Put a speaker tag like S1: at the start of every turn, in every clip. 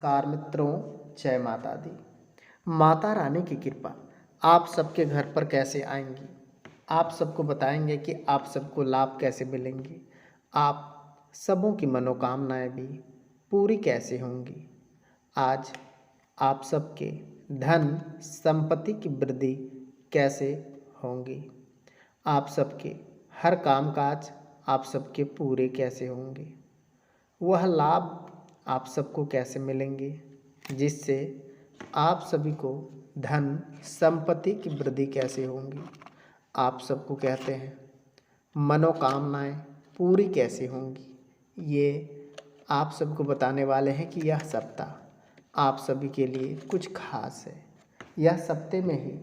S1: Car मित्रों, जय माता दी। माता रानी की कृपा आप सबके घर पर कैसे आएंगी। आप सबको बताएंगे कि आप सबको लाभ कैसे मिलेंगे। आप सबों की मनोकामनाएं भी पूरी कैसे होंगी। आज आप सबके धन संपत्ति की वृद्धि कैसे होंगी। आप सबके हर कामकाज आप सबके पूरे कैसे होंगे। वह लाभ आप सबको कैसे मिलेंगे जिससे आप सभी को धन संपत्ति की वृद्धि कैसे होंगी। आप सबको कहते हैं मनोकामनाएं पूरी कैसे होंगी। ये आप सबको बताने वाले हैं कि यह सप्ताह आप सभी के लिए कुछ खास है। यह सप्ताह में ही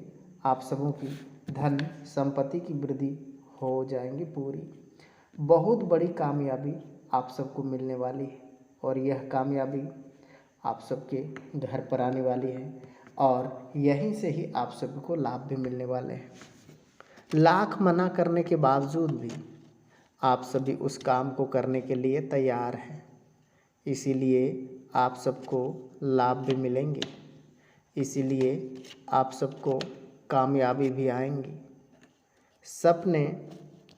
S1: आप सबों की धन संपत्ति की वृद्धि हो जाएंगी पूरी। बहुत बड़ी कामयाबी आप सबको मिलने वाली है और यह कामयाबी आप सबके घर पर आने वाली है और यहीं से ही आप सबको लाभ भी मिलने वाले हैं। लाख मना करने के बावजूद भी आप सभी उस काम को करने के लिए तैयार हैं, इसीलिए आप सबको लाभ भी मिलेंगे, इसीलिए आप सबको कामयाबी भी आएंगी। सपने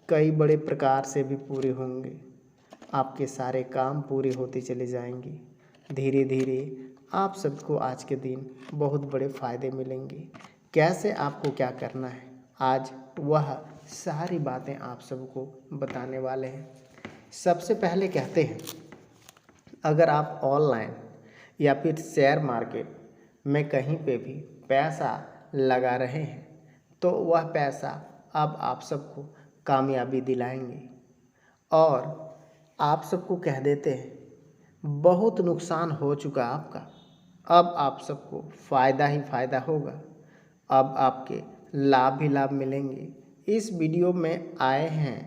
S1: कई बड़े प्रकार से भी पूरे होंगे। आपके सारे काम पूरे होते चले जाएंगे। धीरे धीरे आप सबको आज के दिन बहुत बड़े फ़ायदे मिलेंगे। कैसे आपको क्या करना है, आज वह सारी बातें आप सबको बताने वाले हैं। सबसे पहले कहते हैं, अगर आप ऑनलाइन या फिर शेयर मार्केट में कहीं पे भी पैसा लगा रहे हैं तो वह पैसा अब आप सबको कामयाबी दिलाएंगे। और आप सबको कह देते हैं बहुत नुकसान हो चुका आपका, अब आप सबको फ़ायदा ही फ़ायदा होगा। अब आपके लाभ ही लाभ मिलेंगे। इस वीडियो में आए हैं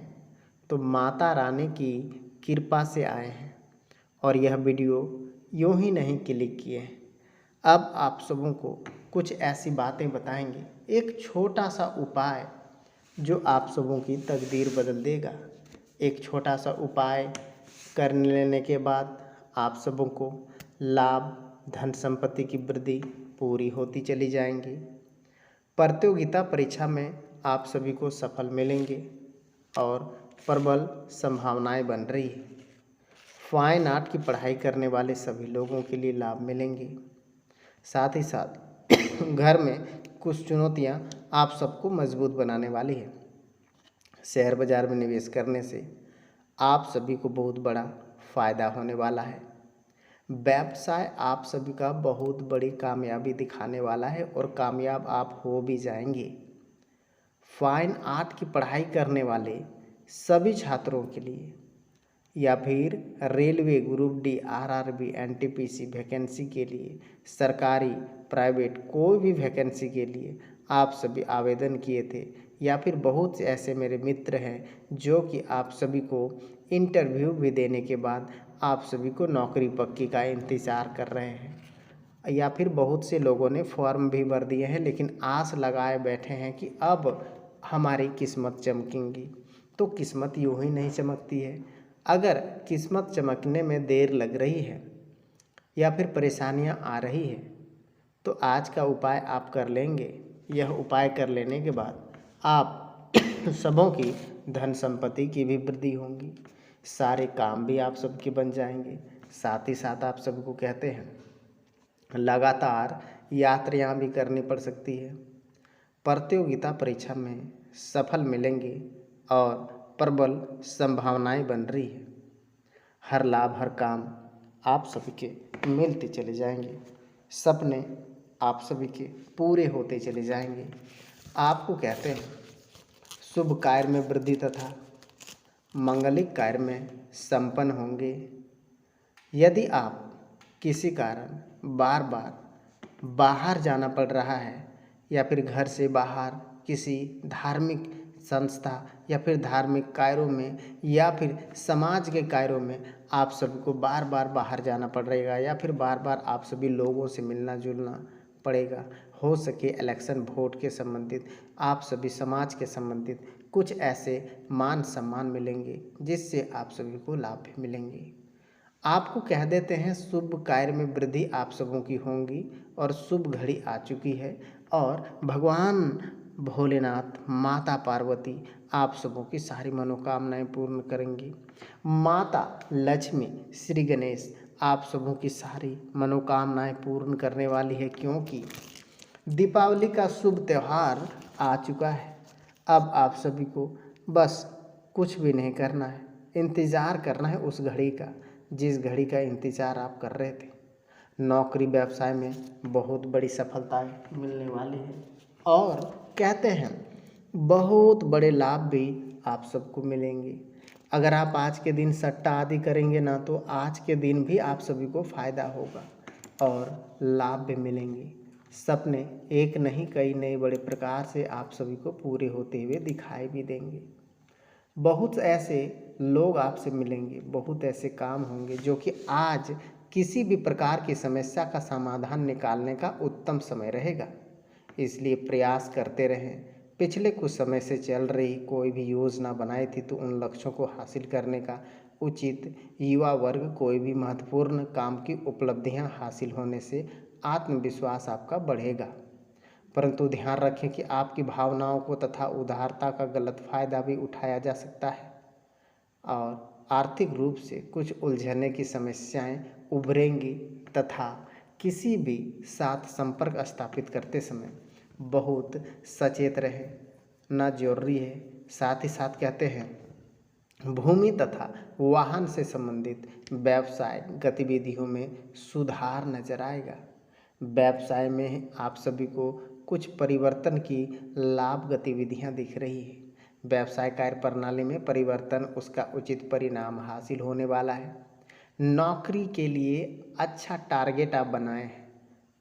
S1: तो माता रानी की कृपा से आए हैं और यह वीडियो यूं ही नहीं क्लिक किए हैं। अब आप सबों को कुछ ऐसी बातें बताएंगे, एक छोटा सा उपाय जो आप सबों की तकदीर बदल देगा। एक छोटा सा उपाय कर लेने के बाद आप सबों को लाभ धन संपत्ति की वृद्धि पूरी होती चली जाएंगी। प्रतियोगिता परीक्षा में आप सभी को सफल मिलेंगे और प्रबल संभावनाएं बन रही है। फाइन आर्ट की पढ़ाई करने वाले सभी लोगों के लिए लाभ मिलेंगे। साथ ही साथ घर में कुछ चुनौतियां आप सबको मजबूत बनाने वाली है। शेयर बाजार में निवेश करने से आप सभी को बहुत बड़ा फ़ायदा होने वाला है। व्यवसाय आप सभी का बहुत बड़ी कामयाबी दिखाने वाला है और कामयाब आप हो भी जाएंगे। फाइन आर्ट की पढ़ाई करने वाले सभी छात्रों के लिए या फिर railway group D, RRB, NTPC vacancy के लिए, सरकारी प्राइवेट कोई भी वैकेंसी के लिए आप सभी आवेदन किए थे या फिर बहुत से ऐसे मेरे मित्र हैं जो कि आप सभी को इंटरव्यू भी देने के बाद आप सभी को नौकरी पक्की का इंतज़ार कर रहे हैं या फिर बहुत से लोगों ने फॉर्म भी भर दिए हैं लेकिन आस लगाए बैठे हैं कि अब हमारी किस्मत चमकेंगी। तो किस्मत यूँ ही नहीं चमकती है। अगर किस्मत चमकने में देर लग रही है या फिर परेशानियां आ रही है तो आज का उपाय आप कर लेंगे। यह उपाय कर लेने के बाद आप सबों की धन संपत्ति की भी वृद्धि होंगी, सारे काम भी आप सबके बन जाएंगे। साथ ही साथ आप सबको कहते हैं लगातार यात्राएं भी करनी पड़ सकती है। प्रतियोगिता परीक्षा में सफल मिलेंगे और प्रबल संभावनाएं बन रही है। हर लाभ हर काम आप सभी के मिलते चले जाएंगे। सपने आप सभी के पूरे होते चले जाएंगे। आपको कहते हैं शुभ कार्य में वृद्धि तथा मंगलिक कार्य में संपन्न होंगे। यदि आप किसी कारण बार बार बाहर जाना पड़ रहा है या फिर घर से बाहर किसी धार्मिक संस्था या फिर धार्मिक कार्यों में या फिर समाज के कार्यों में आप सबको बार बार बाहर जाना पड़ रहेगा या फिर बार बार आप सभी लोगों से मिलना जुलना पड़ेगा, हो सके इलेक्शन वोट के संबंधित आप सभी समाज के संबंधित कुछ ऐसे मान सम्मान मिलेंगे जिससे आप सभी को लाभ भी मिलेंगे। आपको कह देते हैं शुभ कार्य में वृद्धि आप सबों की होंगी और शुभ घड़ी आ चुकी है और भगवान भोलेनाथ, माता पार्वती आप सबों की सारी मनोकामनाएं पूर्ण करेंगी। माता लक्ष्मी, श्री गणेश आप सबों की सारी मनोकामनाएं पूर्ण करने वाली है, क्योंकि दीपावली का शुभ त्यौहार आ चुका है। अब आप सभी को बस कुछ भी नहीं करना है, इंतज़ार करना है उस घड़ी का जिस घड़ी का इंतज़ार आप कर रहे थे। नौकरी व्यवसाय में बहुत बड़ी सफलताएं मिलने वाली है और कहते हैं बहुत बड़े लाभ भी आप सबको मिलेंगे। अगर आप आज के दिन सट्टा आदि करेंगे ना, तो आज के दिन भी आप सभी को फ़ायदा होगा और लाभ भी मिलेंगे। सपने एक नहीं कई नए बड़े प्रकार से आप सभी को पूरे होते हुए दिखाई भी देंगे। बहुत ऐसे लोग आपसे मिलेंगे, बहुत ऐसे काम होंगे जो कि आज किसी भी प्रकार की समस्या का समाधान निकालने का उत्तम समय रहेगा। इसलिए प्रयास करते रहें। पिछले कुछ समय से चल रही कोई भी योजना बनाई थी तो उन लक्ष्यों को हासिल करने का उचित युवा वर्ग कोई भी महत्वपूर्ण काम की उपलब्धियां हासिल होने से आत्मविश्वास आपका बढ़ेगा। परंतु ध्यान रखें कि आपकी भावनाओं को तथा उदारता का गलत फायदा भी उठाया जा सकता है और आर्थिक रूप से कुछ उलझने की समस्याएं उभरेंगी तथा किसी भी साथ संपर्क स्थापित करते समय बहुत सचेत रहे ना जरूरी है। साथ ही साथ कहते हैं भूमि तथा वाहन से संबंधित व्यवसाय गतिविधियों में सुधार नजर आएगा। व्यवसाय में आप सभी को कुछ परिवर्तन की लाभ गतिविधियां दिख रही है। व्यवसाय कार्य प्रणाली में परिवर्तन, उसका उचित परिणाम हासिल होने वाला है। नौकरी के लिए अच्छा टारगेट आप बनाए हैं,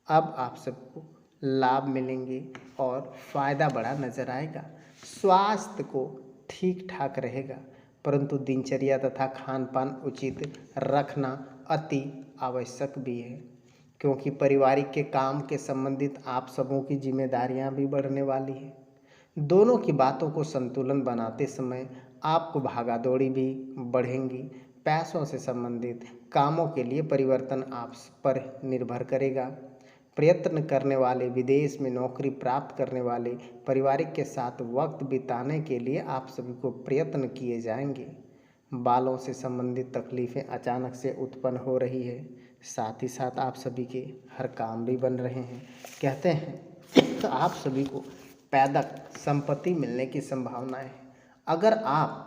S1: अब आप सबको लाभ मिलेंगे और फ़ायदा बड़ा नज़र आएगा। स्वास्थ्य को ठीक ठाक रहेगा, परंतु दिनचर्या तथा खान पान उचित रखना अति आवश्यक भी है, क्योंकि पारिवारिक के काम के संबंधित आप सबों की जिम्मेदारियां भी बढ़ने वाली है। दोनों की बातों को संतुलन बनाते समय आपको भागादौड़ी भी बढ़ेंगी। पैसों से संबंधित कामों के लिए परिवर्तन आप पर निर्भर करेगा। प्रयत्न करने वाले, विदेश में नौकरी प्राप्त करने वाले, पारिवारिक के साथ वक्त बिताने के लिए आप सभी को प्रयत्न किए जाएंगे। बालों से संबंधित तकलीफ़ें अचानक से उत्पन्न हो रही है, साथ ही साथ आप सभी के हर काम भी बन रहे हैं। कहते हैं तो आप सभी को पैदक संपत्ति मिलने की संभावना है। अगर आप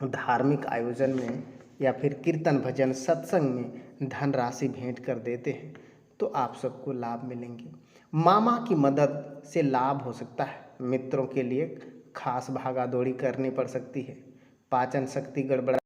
S1: धार्मिक आयोजन में या फिर कीर्तन भजन सत्संग में धनराशि भेंट कर देते हैं तो आप सबको लाभ मिलेंगे। मामा की मदद से लाभ हो सकता है। मित्रों के लिए खास भागा दौड़ी करनी पड़ सकती है। पाचन शक्ति गड़बड़ा